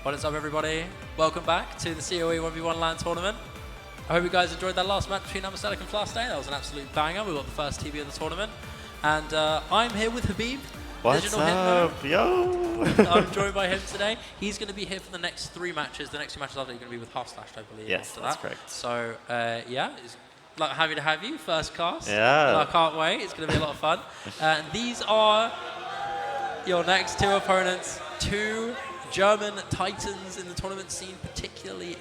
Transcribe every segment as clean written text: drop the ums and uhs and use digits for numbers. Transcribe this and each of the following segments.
What is up, everybody? Welcome back to the COE1v1 LAN tournament. I hope you guys enjoyed that last match between Amaselic and Flash Day. That was an absolute banger. We got the first TV of the tournament. And I'm here with Habib. What's up, yo? I'm joined by him today. He's going to be here for the next 3 matches. The next 2 matches after, you're going to be with Half-Slash, I believe. Yes, after that's that. correct. So, yeah, it's happy to have you, first class. Yeah. I can't wait. It's going to be a lot of fun. These are your next 2 opponents. 2 German titans in the tournament scene, particularly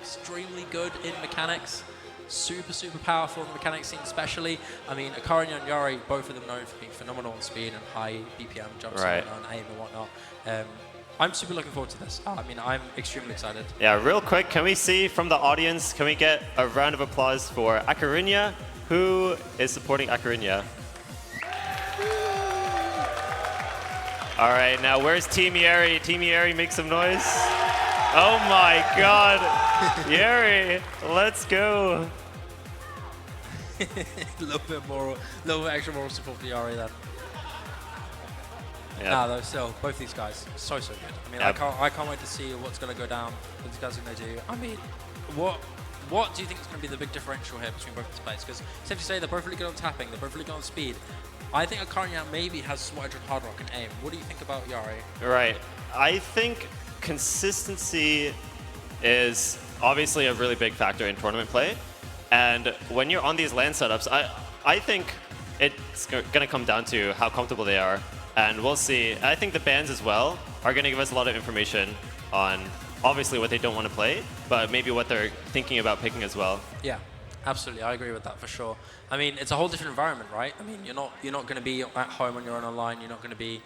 extremely good in mechanics. Super, super powerful in the mechanics scene, especially. I mean, Akarinya and Yary, both of them known for being phenomenal in speed and high BPM jumps and aim and whatnot. I'm super looking forward to this. I mean, I'm extremely excited. Yeah, real quick, can we see from the audience, can we get a round of applause for Akarinya? Who is supporting Akarinya? All right, now where's Team Yary? Team Yary, make some noise. Oh my God, Yary, let's go. A little bit extra moral support for Yary then. Yep. Nah, though, still, both these guys, so good. I mean, Yep. I can't wait to see what's going to go down, what these guys are going to do. I mean, what do you think is going to be the big differential here between both these players? Because safe to say they're both really good on tapping, they're both really good on speed. I think Akarinya maybe has some more edge on hard rock and aim. What do you think about Yary? Right, I think consistency is obviously a really big factor in tournament play. And when you're on these LAN setups, I think it's going to come down to how comfortable they are. And we'll see. I think the bans as well are going to give us a lot of information on obviously what they don't want to play, but maybe what they're thinking about picking as well. Yeah, absolutely. I agree with that for sure. I mean, it's a whole different environment, right? I mean, you're not going to be at home when you're on online. You're not going to be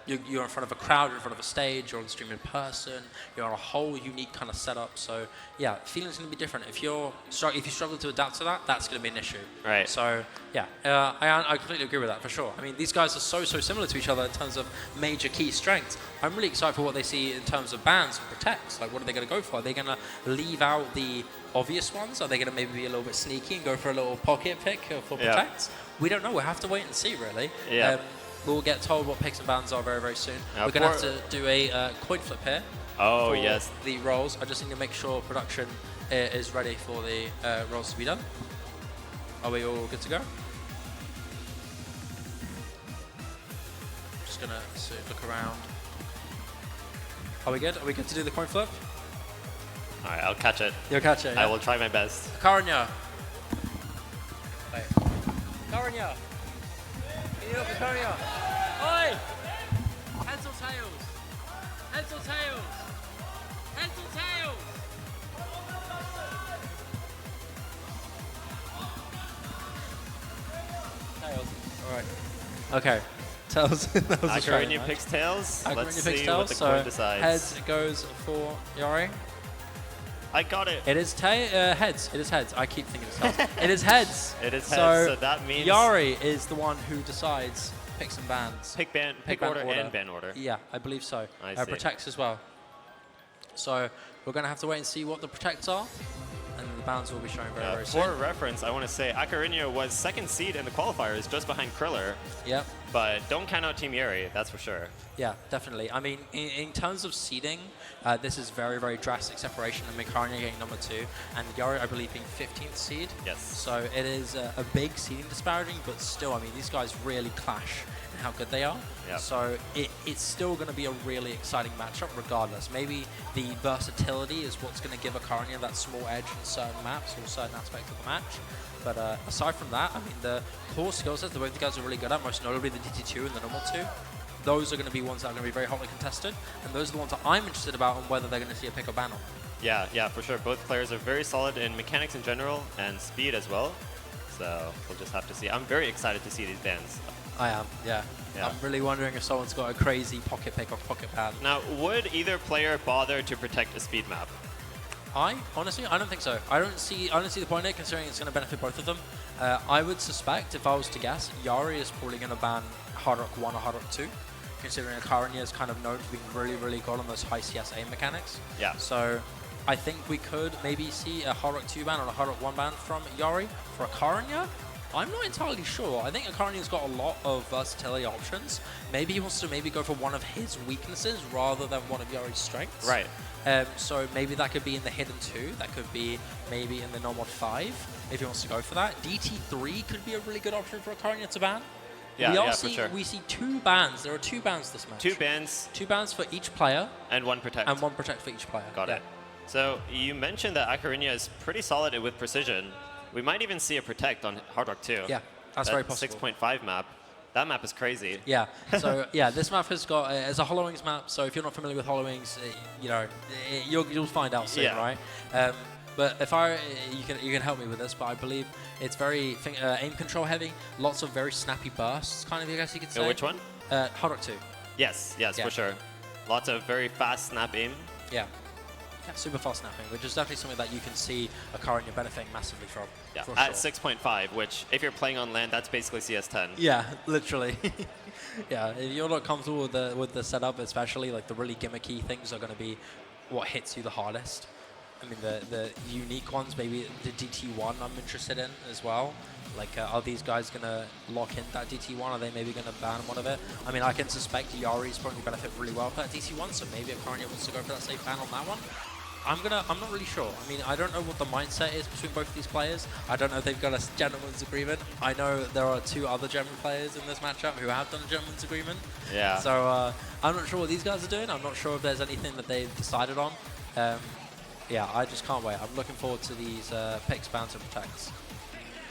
you're in front of a crowd, you're in front of a stage, you're on stream in person. You're on a whole unique kind of setup. So yeah, feeling's going to be different. If you struggle to adapt to that, that's going to be an issue. Right. So yeah, I completely agree with that for sure. I mean, these guys are so similar to each other in terms of major key strengths. I'm really excited for what they see in terms of bans and protects. Like, what are they going to go for? Are they going to leave out the obvious ones? Are they going to maybe be a little bit sneaky and go for a little pocket pick for protects? We don't know. We'll have to wait and see, really. Yeah. We'll get told what picks and bans are very, very soon. We're going to have to do a coin flip here. Oh, for yes. the rolls. I just need to make sure production is ready for the rolls to be done. Are we all good to go? Just going to look around. Are we good? Are we good to do the coin flip? All right, I'll catch it. You'll catch it, yeah? I will try my best. Akarinya. Wait. Akarinya. Can you look at Akarinya? Oi! Heads or tails? Heads or tails? Heads or tails? Tails. Alright. Okay. Tails. That was a shame, Akarinya right? picks tails. Let's Akarinya picks see tails, what the so coin decides. heads goes for Yary. I got it. It is heads. It is heads. I keep thinking it's tails. It is heads. It is heads, so that means Yary is the one who decides picks and bans. Pick order and ban order. Yeah, I believe so. I see. Protects as well. So we're going to have to wait and see what the protects are, and the bans will be shown very soon. For reference, I want to say Akarinya was 2nd seed in the qualifiers, just behind Kriller. Yep. But don't count out Team Yary, that's for sure. Yeah, definitely. I mean, in terms of seeding, this is very, very drastic separation. And Akarinya getting number 2, and Yary, I believe, being 15th seed. Yes. So it is a big seeding disparity, but still, I mean, these guys really clash in how good they are. Yep. So it's still going to be a really exciting matchup regardless. Maybe the versatility is what's going to give Akarinya that small edge in certain maps or certain aspects of the match. But aside from that, I mean, the core skill sets that both the guys are really good at, most notably the DT2 and the normal 2, those are going to be ones that are going to be very hotly contested, and those are the ones that I'm interested about on whether they're going to see a pick or ban on. Yeah, for sure. Both players are very solid in mechanics in general and speed as well. So we'll just have to see. I'm very excited to see these bans. I am, yeah. I'm really wondering if someone's got a crazy pocket pick or pocket ban. Now, would either player bother to protect a speed map? Honestly, I don't think so. I don't see the point in it, considering it's going to benefit both of them. I would suspect, if I was to guess, Yary is probably going to ban Hard Rock 1 or Hard Rock 2, considering Akarinya is kind of known for being really, really good on those high CS aim mechanics. Yeah. So I think we could maybe see a Hard Rock 2 ban or a Hard Rock 1 ban from Yary. For Akarinya, I'm not entirely sure. I think Akarinya's got a lot of versatility options. Maybe he wants to maybe go for one of his weaknesses rather than one of Yary's strengths. Right. So maybe that could be in the hidden 2. That could be maybe in the non-mod 5 if he wants to go for that. DT3 could be a really good option for Akarinya to ban. Yeah, for sure. We see 2 bans. There are 2 bans this match. 2 bans. 2 bans for each player. And 1 protect. And 1 protect for each player. Got it. So you mentioned that Akarinya is pretty solid with precision. We might even see a protect on Hard Rock 2. Yeah, that's very possible. 6.5 map. That map is crazy. Yeah. So yeah, this map has got it's a Hollow Wings map. So if you're not familiar with Hollow Wings, you know, you'll find out soon, right? But if you can help me with this, but I believe it's very aim control heavy. Lots of very snappy bursts, kind of, I guess you could say. Which one? Hard Rock 2. Yes, for sure. Lots of very fast snap aim. Yeah. Yeah, super fast snapping, which is definitely something that you can see Akarinya benefiting massively from. Yeah, for at sure. 6.5, which if you're playing on land, that's basically CS10. Yeah, literally. Yeah, if you're not comfortable with the setup, especially like the really gimmicky things are going to be what hits you the hardest. I mean, the unique ones, maybe the DT1 I'm interested in as well. Like, are these guys going to lock in that DT1? Are they maybe going to ban one of it? I mean, I can suspect Yary's probably benefit really well for that DT1, so maybe Akarinya wants to go for that safe ban on that one. I'm not really sure. I mean, I don't know what the mindset is between both of these players. I don't know if they've got a gentleman's agreement. I know there are 2 other German players in this matchup who have done a gentleman's agreement. Yeah. So I'm not sure what these guys are doing. I'm not sure if there's anything that they've decided on. Yeah, I just can't wait. I'm looking forward to these picks, bans, and protects.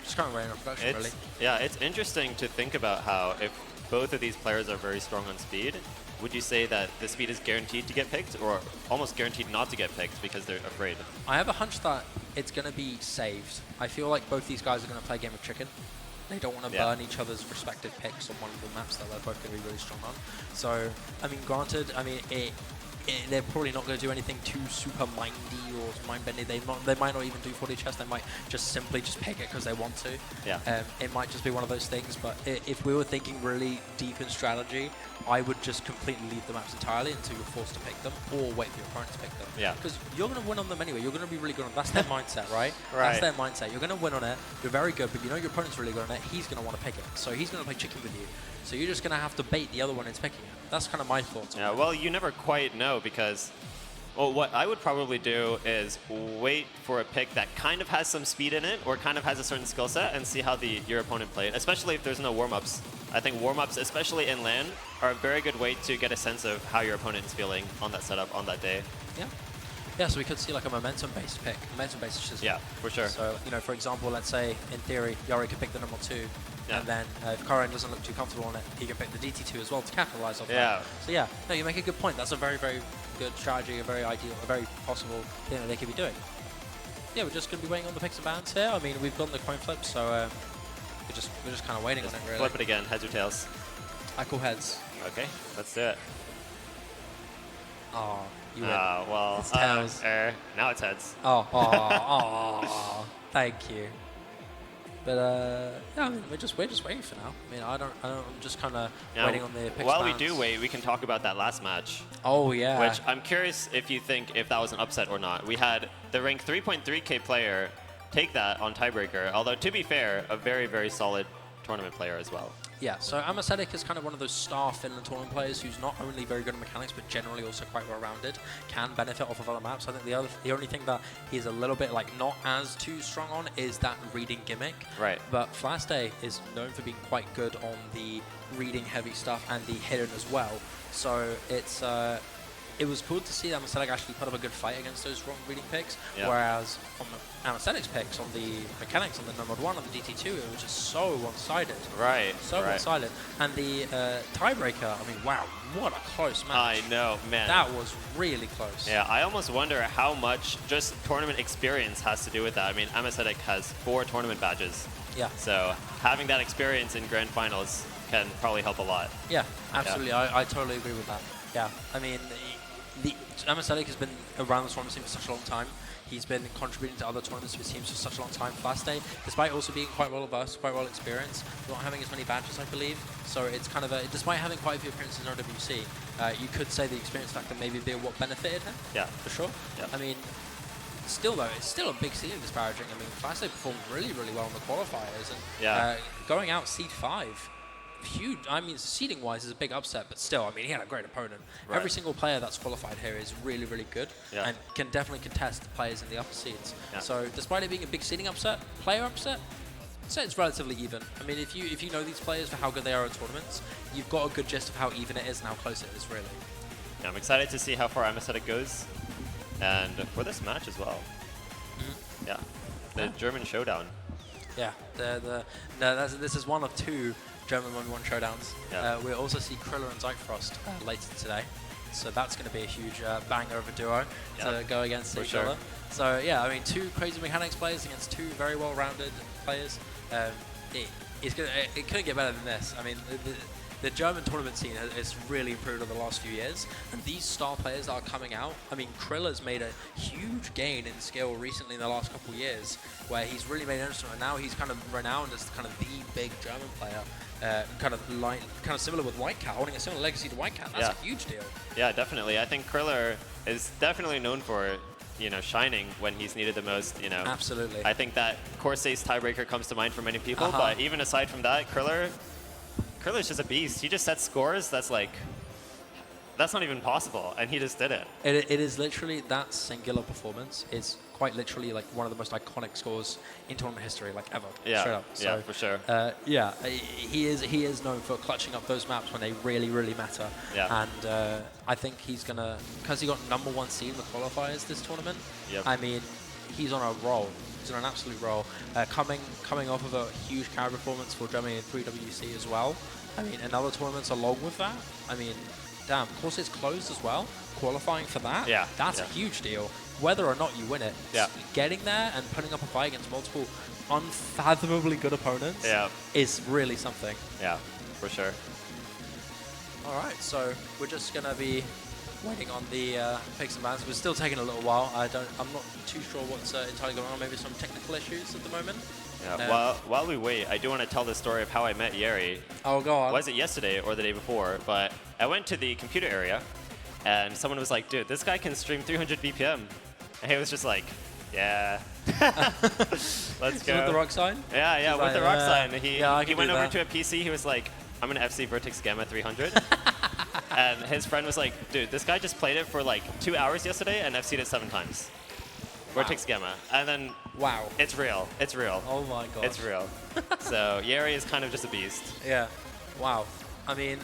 Just can't wait on production, really. Yeah, it's interesting to think about how if both of these players are very strong on speed, would you say that the speed is guaranteed to get picked or almost guaranteed not to get picked because they're afraid? I have a hunch that it's going to be saved. I feel like both these guys are going to play a game of chicken. They don't want to burn each other's respective picks on one of the maps that they're both going to be really strong on. So, I mean, granted, I mean, they're probably not going to do anything too super mindy or mind-bending. They might not even do 40 chess. They might just simply just pick it because they want to. Yeah. It might just be one of those things. But if we were thinking really deep in strategy, I would just completely leave the maps entirely until you're forced to pick them, or wait for your opponent to pick them. Yeah. Because you're going to win on them anyway. You're going to be really good on them. That's their mindset, right? Right. That's their mindset. You're going to win on it. You're very good, but you know your opponent's really good on it. He's going to want to pick it. So he's going to play chicken with you. So you're just going to have to bait the other one into picking it. That's kind of my thoughts on it. Well, you never quite know because, well, what I would probably do is wait for a pick that kind of has some speed in it or kind of has a certain skill set and see how your opponent played, especially if there's no warm-ups. I think warm-ups, especially in LAN, are a very good way to get a sense of how your opponent is feeling on that setup on that day. Yeah. Yeah, so we could see like a momentum-based pick, momentum-based system. Yeah, for sure. So, you know, for example, let's say, in theory, Yary could pick the number 2, and then if Karen doesn't look too comfortable on it, he can pick the DT2 as well to capitalize off that. So yeah, no, you make a good point. That's a very, very good strategy, a very ideal, a very possible thing that they could be doing. Yeah, we're just going to be waiting on the picks and bans here. I mean, we've gotten the coin flip, so we're just kind of waiting on it, really. Flip it again, heads or tails? I call heads. Okay, let's do it. Oh, you win. Well, It's tails. Now it's heads. Oh, thank you. But yeah, I mean, we're just waiting for now. I mean, I'm just kind of waiting on the picks. While we do wait, we can talk about that last match. Oh yeah. Which I'm curious if you think if that was an upset or not. We had the rank 3.3k player take that on tiebreaker. Although to be fair, a very, very solid tournament player as well. Yeah, so Amacetic is kind of one of those star Finland tournament players who's not only very good at mechanics, but generally also quite well-rounded, can benefit off of other maps. I think the only thing that he's a little bit like not as too strong on is that reading gimmick. Right. But Flaste is known for being quite good on the reading heavy stuff and the hidden as well. So it was cool to see that Amacetic actually put up a good fight against those wrong reading picks, whereas on the Amacetic's picks, on the mechanics, on the number 1, on the DT2, it was just so one-sided. Right. So one-sided. And the tiebreaker, I mean, wow, what a close match. I know, man. That was really close. Yeah, I almost wonder how much just tournament experience has to do with that. I mean, Amacetic has 4 tournament badges. Yeah. So having that experience in grand finals can probably help a lot. Yeah, absolutely. Yeah. I totally agree with that. Yeah, I mean, Amacetic has been around the tournament scene for such a long time. He's been contributing to other tournaments with teams for such a long time. Flaste, despite also being quite well versed, quite well experienced, not having as many badges, I believe. So it's kind of despite having quite a few appearances in RWC, you could say the experience factor maybe be what benefited him. Yeah, for sure. Yeah. I mean, still though, it's still a big seeding disparaging. I mean, Classic performed really, really well in the qualifiers, and Yeah. going out seed 5, huge. I mean, seeding-wise is a big upset, but still, I mean, he had a great opponent. Right. Every single player that's qualified here is really, really good, Yeah. and can definitely contest the players in the upper seeds. Yeah. So, despite it being a big seeding upset, player upset, so it's relatively even. I mean, if you know these players for how good they are in tournaments, you've got a good gist of how even it is and how close it is, really. Yeah, I'm excited to see how far Anesthetic goes, and for this match as well. Yeah, the German showdown. Yeah, this is one of 2 German 1v1 showdowns. Yeah. We'll also see Kriller and Zychfrost later today. So that's going to be a huge banger of a duo to go against each other. So yeah, I mean, 2 crazy mechanics players against 2 very well-rounded players. It couldn't get better than this. I mean, the German tournament scene has really improved over the last few years, and these star players that are coming out. I mean, Kriller's made a huge gain in skill recently in the last couple of years, where he's really made an instrument, and now he's kind of renowned as kind of the big German player, kind of similar with White Cat, holding a similar legacy to White Cat. That's a huge deal. Yeah, definitely. I think Kriller is definitely known for, you know, shining when he's needed the most, you know. Absolutely. I think that Corsair's tiebreaker comes to mind for many people, but even aside from that, Kriller's just a beast. He just sets scores that's like, that's not even possible, and he just did it. It is literally, that singular performance is quite literally like one of the most iconic scores in tournament history, like ever. Yeah, straight up. So, yeah, for sure. Yeah, he is known for clutching up those maps when they really, really matter. Yeah. And I think he's gonna, because he got #1 seed in the qualifiers this tournament. Yep. I mean, he's on a roll. He's on an absolute roll. Coming off of a huge carry performance for Germany in 3WC as well. I mean, and other tournaments along with that. I mean, damn, of course it's closed as well. Qualifying for that, that's a huge deal. Whether or not you win it, getting there and putting up a fight against multiple unfathomably good opponents is really something. Yeah, for sure. All right, so we're just gonna be waiting on the picks and bans. We're still taking a little while. I'm not too sure what's entirely going on. Maybe some technical issues at the moment. Yeah. While we wait, I do want to tell the story of how I met Yary. Oh, go on. Was it yesterday or the day before? But I went to the computer area, and someone was like, "Dude, this guy can stream 300 BPM," and he was just like, "Yeah, let's go." With the rock sign? Yeah, with like, the rock sign. He went over that. to a PC. He was like, "I'm gonna FC Vertex Gamma 300." And his friend was like, "Dude, this guy just played it for like 2 hours yesterday and FC'd it 7 times. Vertex Gamma." And then, it's real. It's real. Oh my god. It's real. So Yary is kind of just a beast. Yeah. Wow. I mean,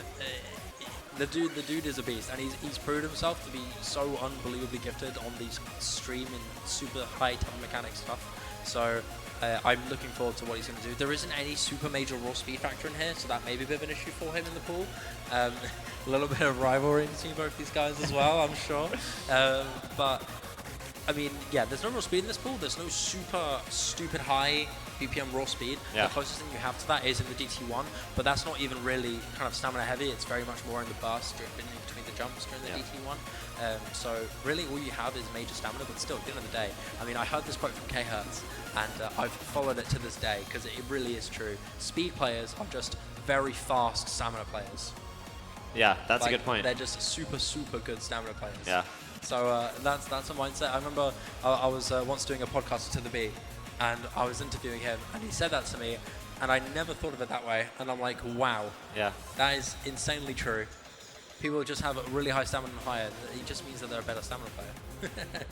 the dude is a beast, and he's proved himself to be so unbelievably gifted on these stream and super high tempo mechanic stuff. So I'm looking forward to what he's going to do. There isn't any super major raw speed factor in here, so that may be a bit of an issue for him in the pool. A little bit of rivalry between both these guys as well, I'm sure. But I mean, yeah, there's no raw speed in this pool. There's no super stupid high BPM raw speed. Yeah. The closest thing you have to that is in the DT1, but that's not even really kind of stamina heavy. It's very much more in the burst in between the jumps during the DT1. So really all you have is major stamina, but still, at the end of the day, I mean, I heard this quote from K Hertz, and I've followed it to this day, because it really is true. Speed players are just very fast stamina players. Yeah, that's a good point. They're just super, super good stamina players. Yeah. So that's a mindset. I remember I was once doing a podcast to the B, and I was interviewing him, and he said that to me, and I never thought of it that way. And I'm like, wow, that is insanely true. People just have a really high stamina and higher. It just means that they're a better stamina player.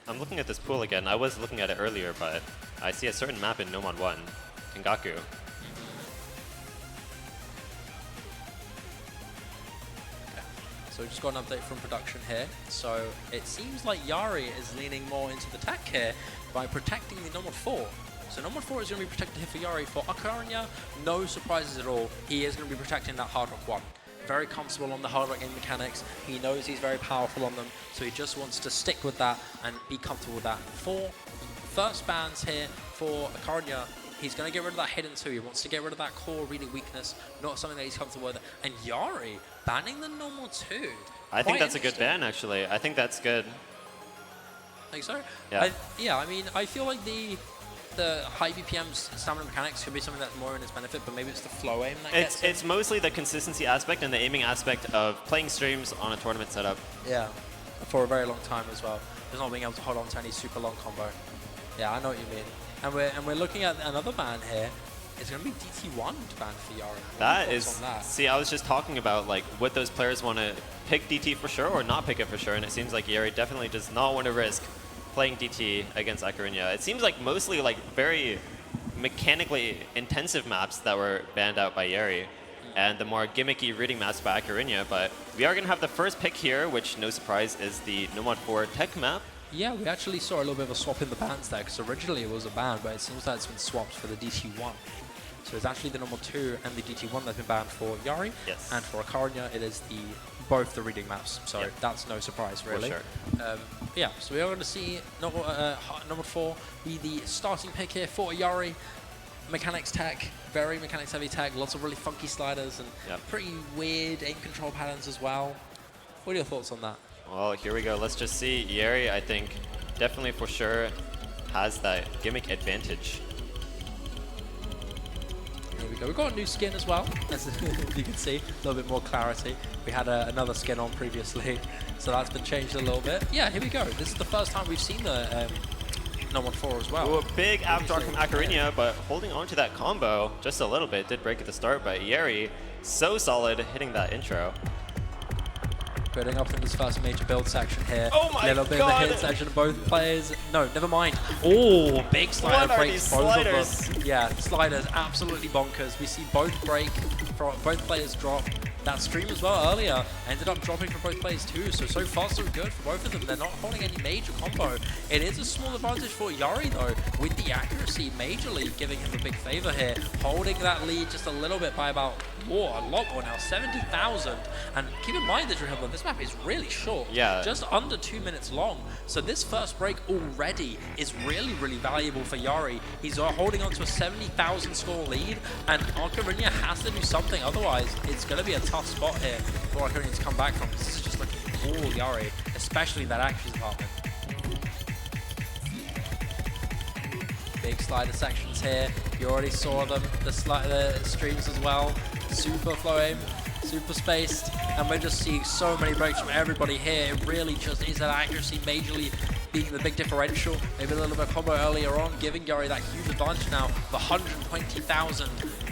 I'm looking at this pool again. I was looking at it earlier, but I see a certain map in No Mod 1, Tengaku. So we just got an update from production here. So it seems like Yary is leaning more into the tech here by protecting the No Mod 4. So No Mod 4 is going to be protected here for Yary. For akarinya, no surprises at all. He is going to be protecting that Hard Rock 1. Very comfortable on the Hard Rock game mechanics. He knows he's very powerful on them, so he just wants to stick with that and be comfortable with that. For first bans here for akarinya, he's going to get rid of that hidden 2. He wants to get rid of that core reading weakness, not something that he's comfortable with. And Yary banning the No Mod 2. I think that's a good ban, actually. I think that's good. Think so? Yeah. I mean, I feel like the high BPM stamina mechanics could be something that's more in his benefit, but maybe it's the flow aim that gets It's mostly the consistency aspect and the aiming aspect of playing streams on a tournament setup. Yeah, for a very long time as well. just not being able to hold on to any super long combo. Yeah, I know what you mean. And we're looking at another ban here. It's going to be DT1 ban for yary. That is, see, I was just talking about like what those players want to pick DT for sure or not pick it for sure, and it seems like yary definitely does not want to risk playing DT against akarinya. It seems like mostly like very mechanically intensive maps that were banned out by yary, and the more gimmicky reading maps by akarinya, but we are going to have the first pick here, which, no surprise, is the Nomad 4 tech map. Yeah, we actually saw a little bit of a swap in the bans there, because originally it was a ban, but it seems like it's been swapped for the DT1. So it's actually the Nomad 2 and the DT1 that's been banned for yary, yes. And for akarinya it is both the reading maps, so yep. that's no surprise really. For sure. Yeah, so we are going to see Nomad 4 be the starting pick here for yary. Mechanics tech, very mechanics heavy tech, lots of really funky sliders and yep. pretty weird aim control patterns as well. What are your thoughts on that? Well, here we go. Let's just see. Yary, I think, definitely for sure has that gimmick advantage. There we go. We've got a new skin as well, as you can see, a little bit more clarity. We had another skin on previously, so that's been changed a little bit. Yeah, here we go. This is the first time we've seen the Nomad 4 as well. Ooh, a big after from akarinya, but holding on to that combo just a little bit. Did break at the start, but yary, so solid hitting that intro. Building up in this first major build section here. Oh my little bit God. of the hit section of both players. No, never mind. Oh, big slider breaks both sliders? of them. Yeah, sliders absolutely bonkers. We see both break, both players drop. That stream as well earlier ended up dropping for both players too, so far so good for both of them. They're not holding any major combo. It is a small advantage for yary though, with the accuracy majorly giving him a big favor here, holding that lead just a little bit by about a lot more now, 70,000. And keep in mind that this map is really short, yeah, just under 2 minutes long. So this first break already is really valuable for yary. He's holding on to a 70,000 score lead, and akarinya has to do something, otherwise it's going to be a tough spot here for akarinya to come back from. This is just looking all yary, especially that accuracy department. Big slider sections here. You already saw them, the streams as well. Super flow aim, super spaced, and we're just seeing so many breaks from everybody here. It really just is that accuracy majorly being the big differential. Maybe a little bit of combo earlier on, giving yary that huge advantage now. The 120,000.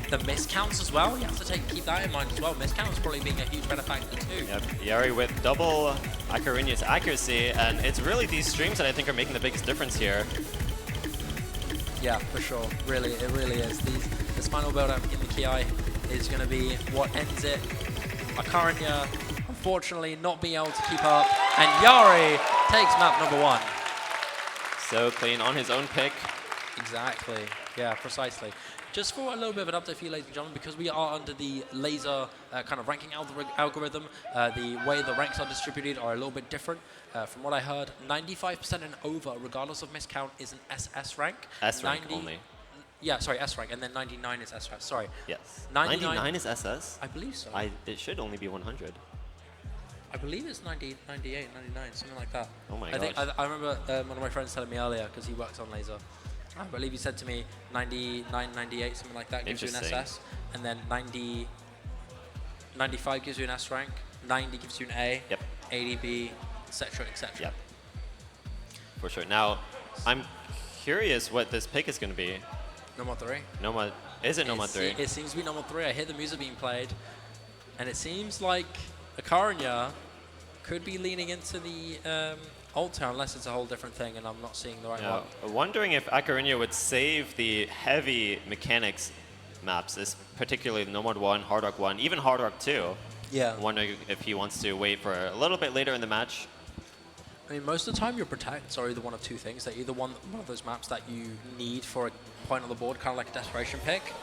The miscounts as well, you have to keep that in mind as well. Miscounts probably being a huge benefactor too. Yep, yary with double akarinya's accuracy, and it's really these streams that I think are making the biggest difference here. Yeah, for sure. Really, it really is. This final build-up in the Ki is going to be what ends it. akarinya, unfortunately, not being able to keep up, and yary takes map number 1. So clean on his own pick. Exactly. Yeah, precisely. Just for a little bit of an update for you, ladies and gentlemen, because we are under the laser kind of ranking algorithm, the way the ranks are distributed are a little bit different. From what I heard, 95% and over, regardless of miscount, is an SS rank. S rank only. Yeah, sorry, S rank, and then 99 is SS. Sorry. Yes. 99 is SS? I believe so. It should only be 100. I believe it's 90, 98, 99, something like that. Oh my gosh. I remember one of my friends telling me earlier, because he works on laser. I believe he said to me 99, 98, something like that gives you an SS, and then 95 gives you an S rank, 90 gives you an A, yep. 80 B, etc., etc. Yep. For sure. Now, I'm curious what this pick is going to be. Nomad 3. Nomad. Is it Nomad 3? It seems to be Nomad 3. I hear the music being played, and it seems like akarinya could be leaning into the Alter, unless it's a whole different thing and I'm not seeing the right one. I'm wondering if akarinya would save the heavy mechanics maps, particularly Nomad 1, Hard Rock 1, even Hard Rock 2. Yeah. I'm wondering if he wants to wait for a little bit later in the match. I mean, most of the time your protects are either one of two things. They're either one of those maps that you need for a point on the board, kind of like a desperation pick,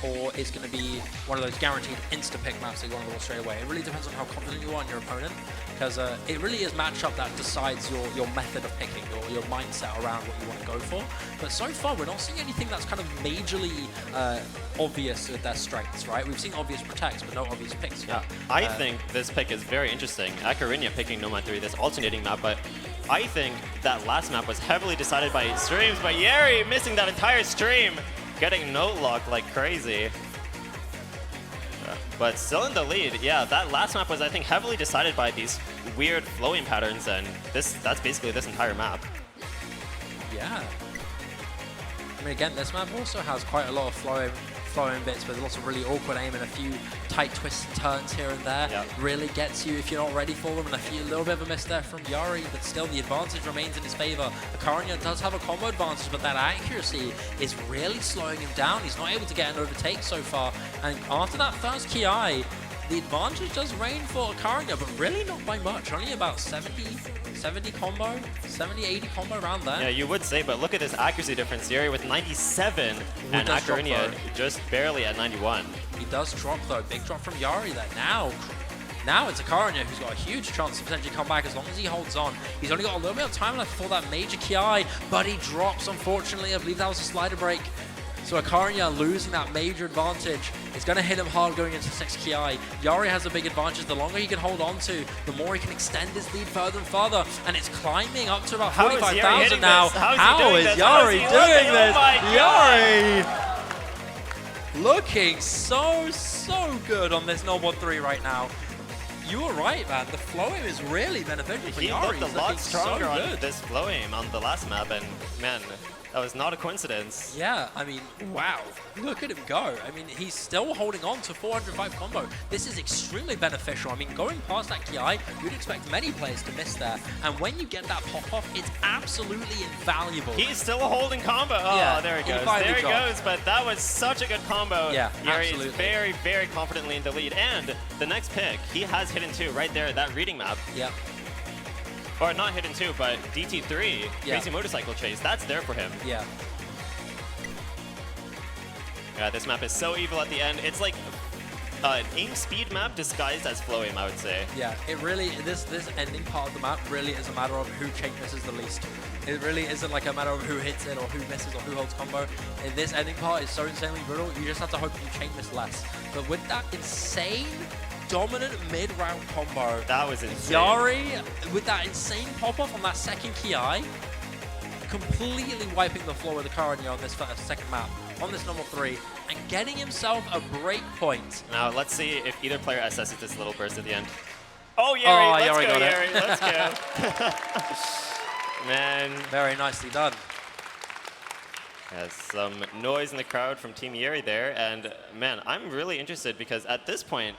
or it's going to be one of those guaranteed insta-pick maps that you want to go straight away. It really depends on how confident you are in your opponent, because it really is matchup that decides your method of picking, your mindset around what you want to go for. But so far, we're not seeing anything that's kind of majorly obvious with their strengths, right? We've seen obvious protects, but no obvious picks yet. I think this pick is very interesting. akarinya picking Nomad 3, this alternating map, but I think that last map was heavily decided by streams, but yary missing that entire stream, getting note locked like crazy. but still in the lead. Yeah, that last map was, I think, heavily decided by these weird flowing patterns, and that's basically this entire map. Yeah. I mean, again, this map also has quite a lot of flowing bits with lots of really awkward aim and a few tight twists and turns here and there. Yep. Really gets you if you're not ready for them, and a little bit of a miss there from Yary, but still the advantage remains in his favor. Akarinya does have a combo advantage, but that accuracy is really slowing him down. He's not able to get an overtake so far, and after that first Ki, the advantage does reign for Akarinya, but really not by much. Only about 70 combo, 70, 80 combo around there. Yeah, you would say, but look at this accuracy difference. Yary with 97 and Akarinya just barely at 91. He does drop though, big drop from Yary there. Now it's Akarinya who's got a huge chance to potentially come back as long as he holds on. He's only got a little bit of time left for that major Ki, but he drops unfortunately. I believe that was a slider break. So Akarinya losing that major advantage is going to hit him hard going into 6 Ki. Yary has a big advantage. The longer he can hold on to, the more he can extend his lead further and further. And it's climbing up to about 45,000 now. How is Yary doing this? Yary looking so good on this Noble 3 right now. You were right, man. The flow aim is really beneficial for Yary. He looked a lot stronger on this flow aim on the last map, and man, that was not a coincidence. Yeah, I mean, wow. Look at him go. I mean, he's still holding on to 405 combo. This is extremely beneficial. I mean, going past that Ki, you'd expect many players to miss there. And when you get that pop-off, it's absolutely invaluable. He's still holding combo. Oh, yeah, there he goes. There he goes, but that was such a good combo. Yeah, Yary absolutely. is very, very confidently in the lead. And the next pick, he has hidden 2 right there, that reading map. Yep. Or not hidden 2, but DT3, Crazy Motorcycle Chase, that's there for him. Yeah. Yeah, this map is so evil at the end. It's like an aim speed map disguised as flow aim, I would say. Yeah, it really, this ending part of the map really is a matter of who chain misses the least. It really isn't like a matter of who hits it or who misses or who holds combo. And this ending part is so insanely brutal, you just have to hope you chain miss less. But with that insane dominant mid-round combo. That was insane. Yary, with that insane pop-off on that second Ki, completely wiping the floor with Akarinya on this second map, on this number 3, and getting himself a break point. Now, let's see if either player assesses this little burst at the end. Oh, Yary, let's go, Yary, let's go. Man. Very nicely done. Yeah, some noise in the crowd from Team Yary there, and man, I'm really interested because at this point,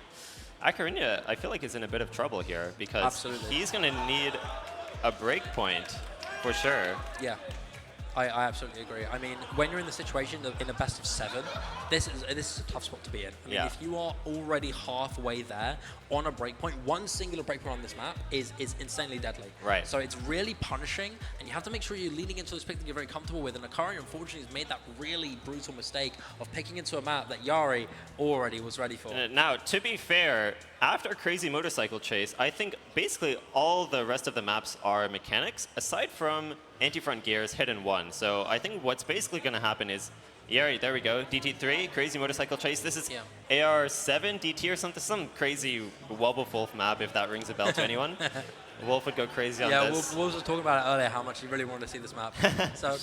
akarinya, I feel like, is in a bit of trouble here because he's going to need a break point for sure. Yeah, I absolutely agree. I mean, when you're in the situation of in a best of 7, this is a tough spot to be in. I mean, if you are already halfway there on a breakpoint, one singular breakpoint on this map is insanely deadly. Right. So it's really punishing, and you have to make sure you're leading into this pick that you're very comfortable with. And Akarinya, unfortunately, has made that really brutal mistake of picking into a map that Yary already was ready for. Now, to be fair, after Crazy Motorcycle Chase, I think basically all the rest of the maps are mechanics, aside from anti-front gears, hidden 1. So I think what's basically going to happen is Yary, there we go, DT3, Crazy Motorcycle Chase. This is AR7 DT or something, some crazy Wobble map, if that rings a bell to anyone. Wolf would go crazy on this. Yeah, Wolf was talking about it earlier, how much he really wanted to see this map. So,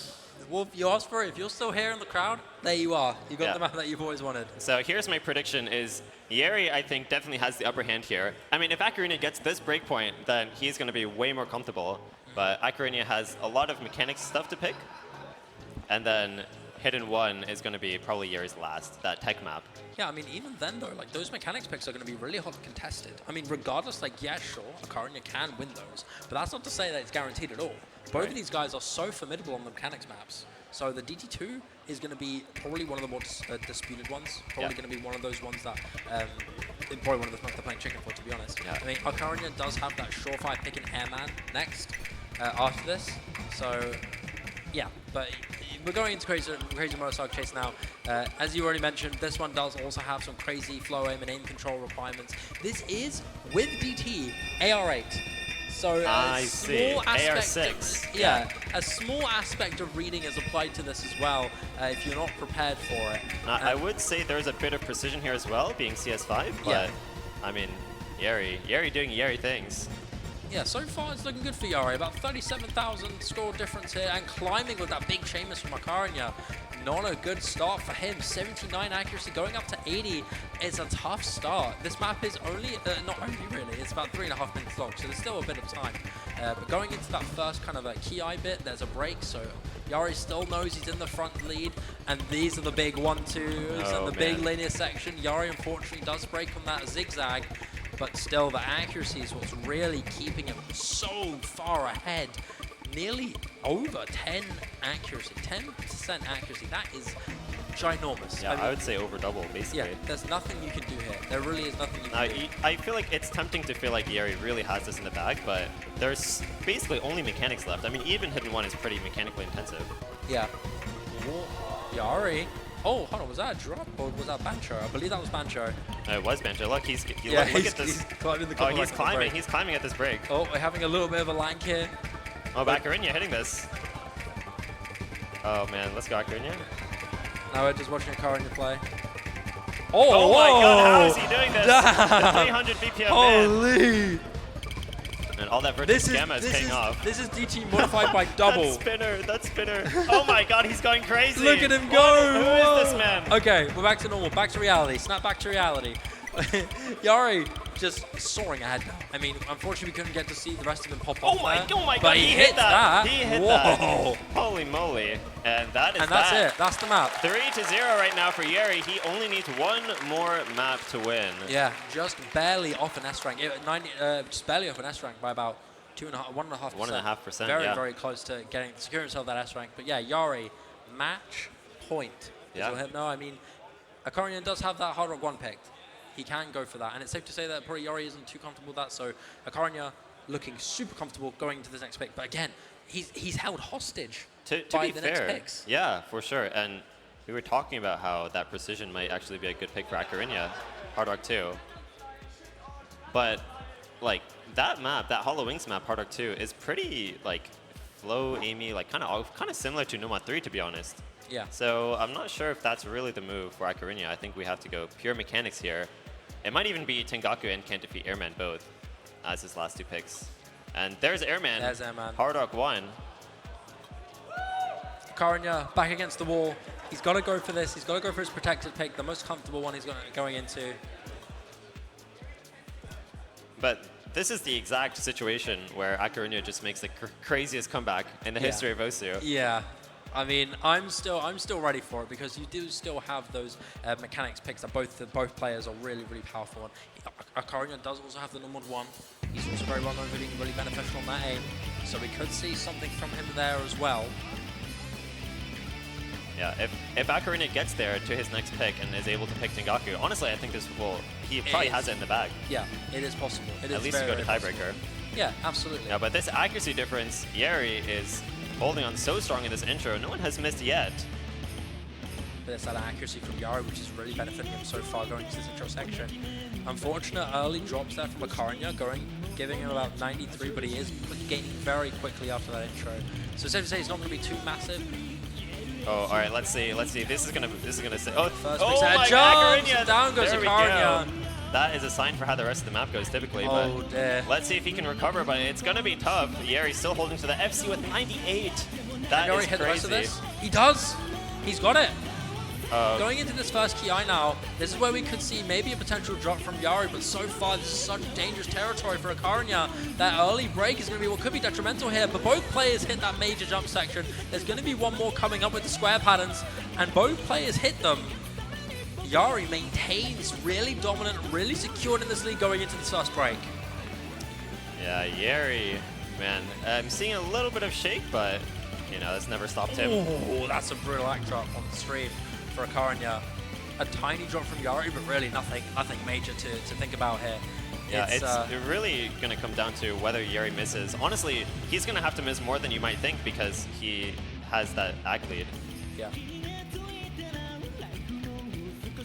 Wolf, you asked for it. If you're still here in the crowd, there you are. You got the map that you've always wanted. So here's my prediction is Yary, I think, definitely has the upper hand here. I mean, if akarinya gets this breakpoint, then he's going to be way more comfortable. But akarinya has a lot of mechanics stuff to pick. And then hidden 1 is going to be probably Yary's last, that tech map. Yeah, I mean, even then, though, like, those mechanics picks are going to be really hot contested. I mean, regardless, like, yeah, sure, Akarinya can win those, but that's not to say that it's guaranteed at all. Both of these guys are so formidable on the mechanics maps. So the DT2 is going to be probably one of the more disputed ones. Probably going to be one of those ones that, probably one of the ones they're playing chicken for, to be honest. Yeah. I mean, Akarinya does have that surefire pick in Airman next, after this. So, yeah, but we're going into Crazy Motorcycle Chase now. As you already mentioned, this one does also have some crazy flow aim and aim control requirements. This is, with DT, AR8. So a small aspect AR6. A small aspect of reading is applied to this as well, if you're not prepared for it. I would say there's a bit of precision here as well, being CS5, but I mean, Yary doing Yary things. Yeah, so far it's looking good for Yary. About 37,000 score difference here, and climbing with that big Seamus from akarinya. Not a good start for him. 79 accuracy, going up to 80. It's a tough start. This map is only, not only really, it's about 3.5 minutes long, so there's still a bit of time. But going into that first kind of Ki bit, there's a break, so Yary still knows he's in the front lead, and these are the big 1-2s and the big linear section. Yary unfortunately does break on that zigzag, but still the accuracy is what's really keeping him so far ahead. Nearly over 10 accuracy, 10% accuracy. That is ginormous. Yeah, I would say over double, basically. Yeah, there's nothing you can do here. There really is nothing you can do. I feel like it's tempting to feel like Yary really has this in the bag, but there's basically only mechanics left. I mean, even Hidden One is pretty mechanically intensive. Yeah. Yary. Oh, hold on, was that a drop or was that Bancho? I believe that was Bancho. It was Bancho. Look, look at this. He's climbing the he's climbing. He's climbing at this break. Oh, we're having a little bit of a lank here. Oh, akarinya hitting this. Oh man, let's go akarinya. Now we're just watching akarinya play. Oh my god, how is he doing this? The 300 BPM Holy! And all that vertical gamma is paying off. This is DT modified by double. That spinner. Oh my god, he's going crazy. Look at him go. Who is this man? Okay, we're back to normal, back to reality. Snap back to reality. Yary just soaring ahead now. I mean, unfortunately, we couldn't get to see the rest of him pop off Oh my god, but he hit that. He hit Whoa. that. Holy moly. And that is And that's it. That's the map. 3-0 right now for Yary. He only needs one more map to win. Yeah, just barely off an S rank. Just barely off an S rank by about 1.5%. 1.5%, Very, very close to securing himself that S rank. But yeah, Yary, match point. Yeah. No, I mean, akarinya does have that Hard Rock 1 picked. He can go for that, and it's safe to say that probably Yary isn't too comfortable with that, so akarinya looking super comfortable going into this next pick. But again, he's held hostage by the next picks. Yeah, for sure. And we were talking about how that precision might actually be a good pick for akarinya, Hard Rock 2. But like that map, that Hollow Wings map, Hard Rock 2, is pretty like flow, aimy, like kind of similar to Nomad 3, to be honest. Yeah. So I'm not sure if that's really the move for akarinya. I think we have to go pure mechanics here. It might even be Tengaku and Can't Defeat Airman both as his last two picks. And there's Airman. There's Airman. Hard Rock 1. akarinya back against the wall. He's got to go for this. He's got to go for his protected pick, the most comfortable one he's going into. But this is the exact situation where akarinya just makes the craziest comeback in the history of Osu. Yeah. I mean, I'm still ready for it because you do still have those mechanics picks that both players are really, really powerful. And akarinya does also have the normal one. He's also very well known for being really beneficial on that aim. So we could see something from him there as well. Yeah, if akarinya gets there to his next pick and is able to pick Tengaku, honestly, I think he probably has it in the bag. Yeah, it is possible. It is at least to go to tiebreaker. Yeah, absolutely. Yeah, but this accuracy difference, Yary is holding on so strong in this intro. No one has missed yet. But there's that accuracy from Yary, which is really benefiting him so far going into this intro section. Unfortunate early drops there from akarinya, giving him about 93, but he is gaining very quickly after that intro. So safe to say it's not going to be too massive. Oh, all right. Let's see. This is gonna say. Oh, first my God, akarinya. Down goes akarinya. That is a sign for how the rest of the map goes typically. Oh, but dear. Let's see if he can recover, but it's going to be tough. Yary's still holding to the FC with 98. That is hit the rest of crazy. this? He does. He's got it. Going into this first Ki now, this is where we could see maybe a potential drop from Yary, but so far this is such dangerous territory for akarinya. That early break is going to be what could be detrimental here, but both players hit that major jump section. There's going to be one more coming up with the square patterns, and both players hit them. Yary maintains really dominant, really secured in this league going into this first break. Yeah, Yary, man, I'm seeing a little bit of shake, but you know, that's never stopped him. Oh, that's a brutal act drop on the stream for akarinya. A tiny drop from Yary, but really nothing major to think about here. Yeah, it's really going to come down to whether Yary misses. Honestly, he's going to have to miss more than you might think because he has that ag lead. Yeah.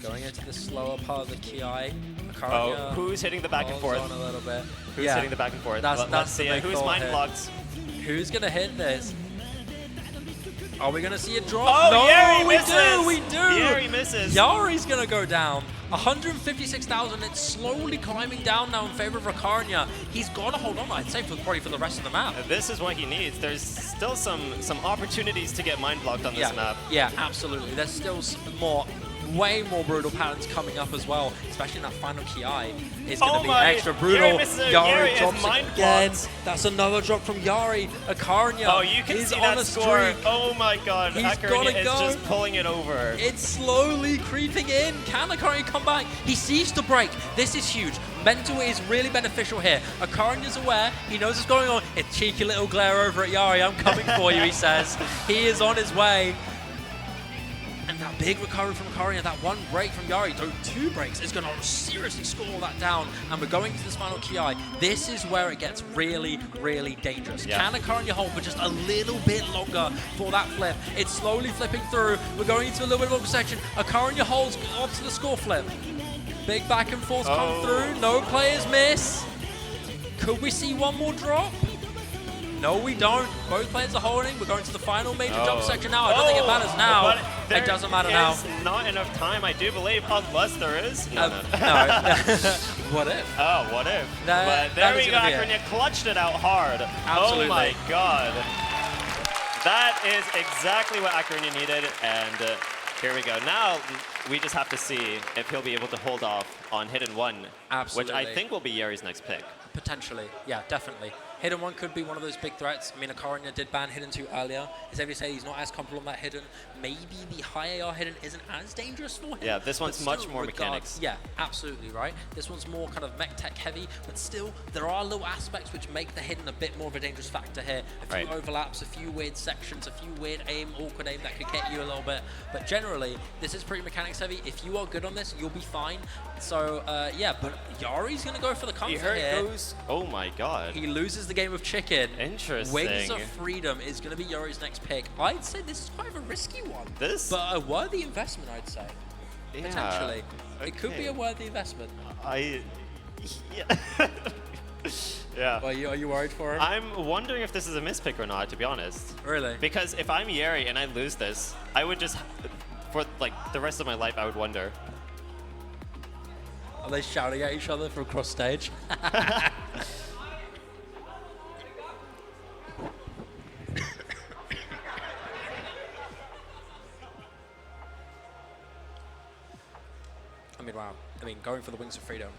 Going into the slower part of the Ki, akarinya. Oh, who's hitting the back and forth? On a little bit. Who's hitting the back and forth? Let's see who's mind blocked. Who's going to hit this? Are we going to see a drop? Oh, no, Yary we misses. do. Yary misses. Yary's going to go down. 156,000. It's slowly climbing down now in favor of akarinya. He's got to hold on, I'd say, probably for the rest of the map. This is what he needs. There's still some opportunities to get mind blocked on this map. Yeah, absolutely. There's still some way more brutal patterns coming up as well, especially in that final Ki. It's going to be extra brutal. Yary drops mind again. blocked. That's another drop from Yary. akarinya. Oh, you can see that score. Oh my god. He's akarinya is go. just pulling it over. It's slowly creeping in. Can akarinya come back? He sees the break. This is huge. Mental is really beneficial here. akarinya's aware. He knows what's going on. A cheeky little glare over at Yary. I'm coming for you, he says. He is on his way. And that big recovery from akarinya, that one break from Yary, though 2 breaks, is going to seriously score that down. And we're going to this final Ki. This is where it gets really, really dangerous. Yeah. Can akarinya hold for just a little bit longer for that flip? It's slowly flipping through. We're going into a little bit of a section. akarinya holds up to the score flip. Big back and forth come through. No players miss. Could we see one more drop? No, we don't. Both players are holding. We're going to the final major jump section now. I don't think it matters now. It doesn't matter now. There's not enough time, I do believe, unless there is. No. What if? Oh, what if? But there we go. akarinya clutched it out hard. Absolutely. Oh my god. That is exactly what akarinya needed. And here we go. Now we just have to see if he'll be able to hold off on Hidden 1. Absolutely. Which I think will be Yary's next pick. Potentially. Yeah, definitely. Hidden 1 could be one of those big threats. I mean, akarinya did ban Hidden 2 earlier. As every say, he's not as comfortable on that Hidden. Maybe the high AR Hidden isn't as dangerous for him. Yeah, this one's much more mechanics. Yeah, absolutely, right? This one's more kind of mech tech heavy, but still, there are little aspects which make the Hidden a bit more of a dangerous factor here. A few overlaps, a few weird sections, a few weird awkward aim that could get you a little bit. But generally, this is pretty mechanics heavy. If you are good on this, you'll be fine. So, yeah, but Yary's going to go for the comfort here. Oh my god. He loses the game of chicken. Interesting. Wings of Freedom is going to be Yary's next pick. I'd say this is quite of a risky one. But a worthy investment, I'd say. Yeah, potentially. It could be a worthy investment. Yeah. Are you worried for him? I'm wondering if this is a mispick or not, to be honest. Really? Because if I'm Yary and I lose this, I would just, for like the rest of my life, I would wonder. Are they shouting at each other from across stage? I mean, wow. I mean, going for the Wings of Freedom,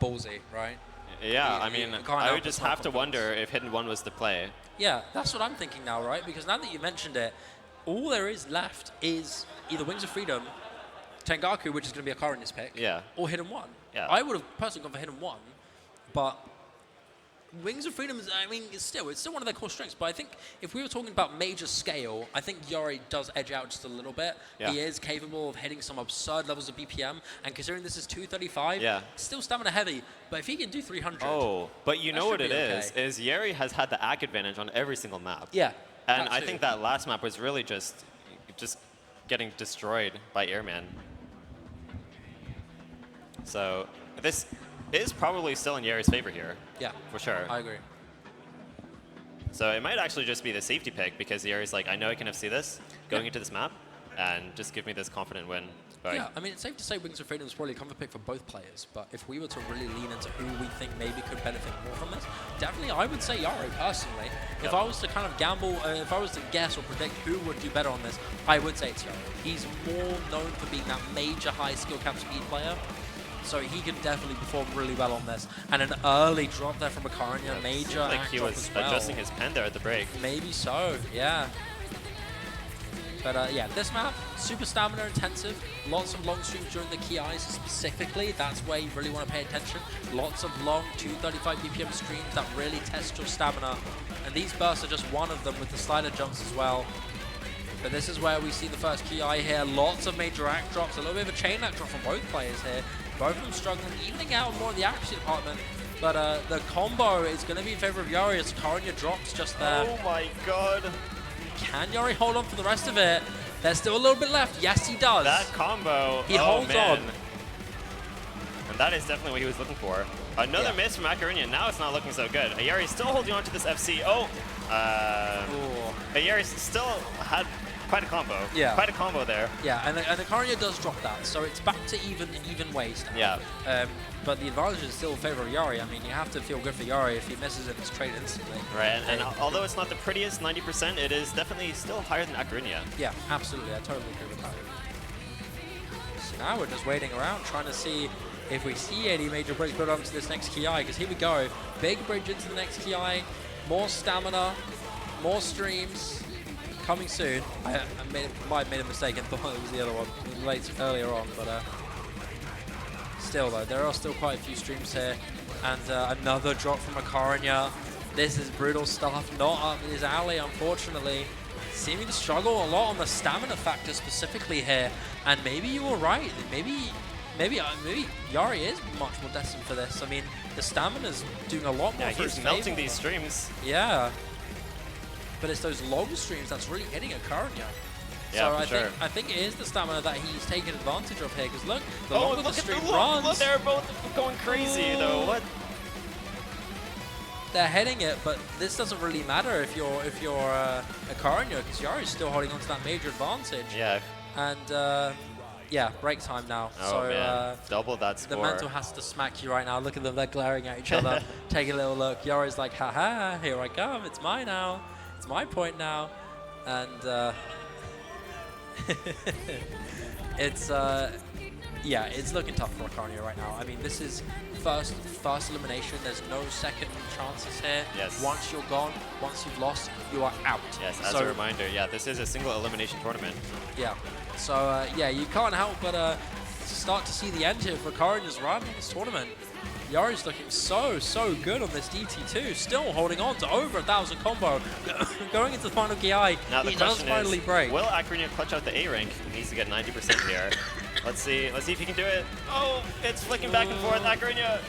ballsy, right? Yeah, I mean, I would just have to wonder if Hidden 1 was the play. Yeah, that's what I'm thinking now, right? Because now that you mentioned it, all there is left is either Wings of Freedom, Tengaku, which is going to be akariny's pick, or Hidden 1. Yeah. I would have personally gone for Hidden 1, but Wings of Freedom is, I mean, it's still one of their core strengths. But I think if we were talking about major scale, I think Yary does edge out just a little bit. Yeah. He is capable of hitting some absurd levels of BPM, and considering this is 235, still stamina heavy. But if he can do 300, but you know what it is Yary has had the AK advantage on every single map. Yeah, and I think that last map was really just getting destroyed by Airman. So this is probably still in Yary's favor here. Yeah, for sure. I agree. So it might actually just be the safety pick because Yary's like, I know I can FC this going into this map, and just give me this confident win. But yeah, I mean, it's safe to say Wings of Freedom is probably a comfort pick for both players. But if we were to really lean into who we think maybe could benefit more from this, definitely I would say Yary personally. If I was to kind of gamble, if I was to guess or predict who would do better on this, I would say it's Yary. He's more known for being that major high skill cap speed player. So he can definitely perform really well on this. And an early drop there from akarinya, major like he was adjusting his pen there at the break. Maybe so, yeah. But yeah, this map, super stamina intensive. Lots of long streams during the Ki's specifically. That's where you really want to pay attention. Lots of long 235 BPM streams that really test your stamina. And these bursts are just one of them with the slider jumps as well. But this is where we see the first Ki here. Lots of major act drops, a little bit of a chain act drop from both players here. Both of them struggling, evening out more of the accuracy department. But the combo is going to be in favor of Yary as akarinya drops just there. Oh my god. Can Yary hold on for the rest of it? There's still a little bit left. Yes, he does. That combo. He holds on. And that is definitely what he was looking for. Another miss from akarinya. Now it's not looking so good. Yary still holding on to this FC. Yary still had quite a combo. Yeah. Quite a combo there. Yeah, and akarinya does drop that, so it's back to even waste. Yeah. But the advantage is still in favor of Yary. I mean, you have to feel good for Yary. If he misses it, it's trade instantly. Right, and although it's not the prettiest 90%, it is definitely still higher than akarinya. Yeah, absolutely. I totally agree with that. So now we're just waiting around, trying to see if we see any major breaks build up to this next Ki, because here we go. Big bridge into the next Ki, more stamina, more streams coming soon. I might have made a mistake and thought it was the other one earlier on, but still though, there are still quite a few streams here. And another drop from akarinya. This is brutal stuff, not up his alley, unfortunately. Seeming to struggle a lot on the stamina factor specifically here. And maybe you were right. Maybe Yary is much more destined for this. I mean, the stamina's doing a lot more for his he's melting favor. these streams. Yeah. But it's those long streams that's really hitting akarinya. Yeah, so for I think it is the stamina that he's taking advantage of here. Because look, the longer the stream runs, look, they're both going crazy though. What? They're heading it, but this doesn't really matter if you're akarinya, because Yary's still holding on to that major advantage. Yeah. And yeah, break time now. Oh so man, double that score. The mental has to smack you right now. Look at them, they're glaring at each other. Take a little look. Yary's like, haha, here I come. It's mine now. It's my point now. And it's yeah, it's looking tough for akarinya right now. I mean, this is first elimination. There's no second chances here. Yes. Once you're gone, once you've lost, you are out. Yes, as a reminder, yeah, this is a single elimination tournament. Yeah. So yeah, you can't help but start to see the end here for akarinya's run in this tournament. Yary's looking so good on this DT2, still holding on to over 1,000 combo. Going into the final Ki, now the he does question finally is, break. will akarinya clutch out the A rank? He needs to get 90% here. Let's see if he can do it. Oh, it's flicking back and forth, akarinya.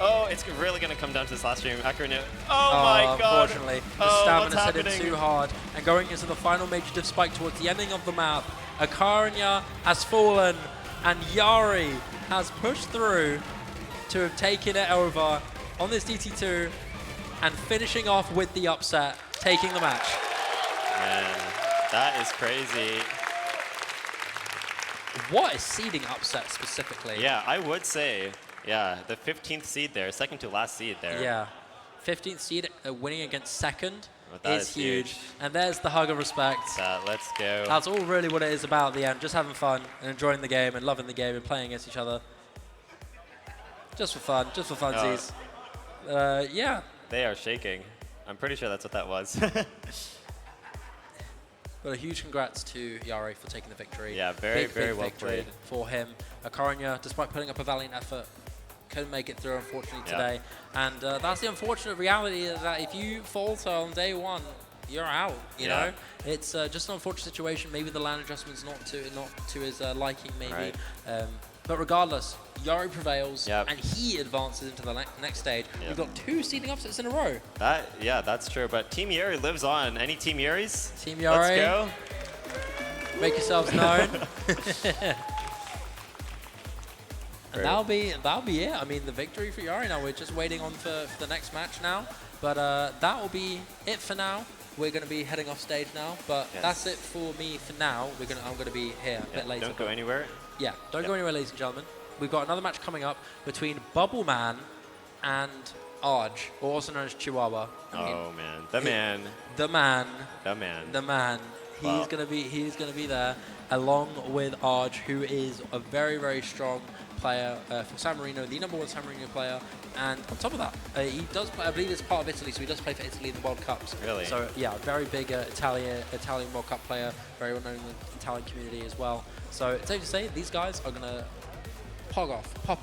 Oh, it's really going to come down to this last stream. akarinya. Oh my god. Unfortunately, the stamina set in too hard. And going into the final major div spike towards the ending of the map, akarinya has fallen and Yary has pushed through to have taken it over on this DT2 and finishing off with the upset, taking the match. Man, that is crazy. What a seeding upset specifically. Yeah, I would say, yeah, the 15th seed there, second to last seed there. Yeah, 15th seed winning against second that is huge. And there's the hug of respect. Let's go. That's all really what it is about at the end, just having fun and enjoying the game and loving the game and playing against each other. Just for funsies. Yeah. They are shaking. I'm pretty sure that's what that was. But a huge congrats to Yary for taking the victory. Yeah, very well victory played for him. akarinya, despite putting up a valiant effort, couldn't make it through, unfortunately, today. And that's the unfortunate reality, is that if you falter on day one, you're out. You know, it's just an unfortunate situation. Maybe the land adjustment's not to his liking, maybe. Right. But regardless, Yary prevails, Yep. and he advances into the next stage. We've got 2 seeding upsets in a row. Yeah, that's true. But Team Yary lives on. Any Team Yarys? Team Yary, let's go. Make yourselves known. And that'll be it. I mean, the victory for Yary now. We're just waiting on for the next match now. But that will be it for now. We're going to be heading off stage now. But that's it for me for now. I'm going to be here a bit later. Don't go anywhere. Yeah, don't go anywhere, ladies and gentlemen. We've got another match coming up between Bubble Man and Arj, also known as Chihuahua. Oh man, the man. He's gonna be there, along with Arj, who is a very strong player for San Marino, the #1 San Marino player. And on top of that, he does play, I believe it's part of Italy, so he does play for Italy in the World Cups. Really? So yeah, very big Italian World Cup player, very well known in the Italian community as well. So it's safe to say these guys are gonna pop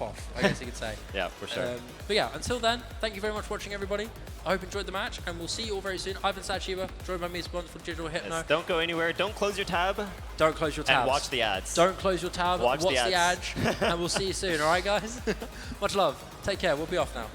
off, I guess you could say. Yeah, for sure. But yeah, until then, thank you very much for watching, everybody. I hope you enjoyed the match, and we'll see you all very soon. I've been Sachiba, joined by me, is wonderful Digital Hypno. Yes, don't go anywhere. Don't close your tab. Don't close your tabs. And watch the ads. Don't close your tab. Watch the ads. And we'll see you soon. All right, guys? Much love. Take care. We'll be off now.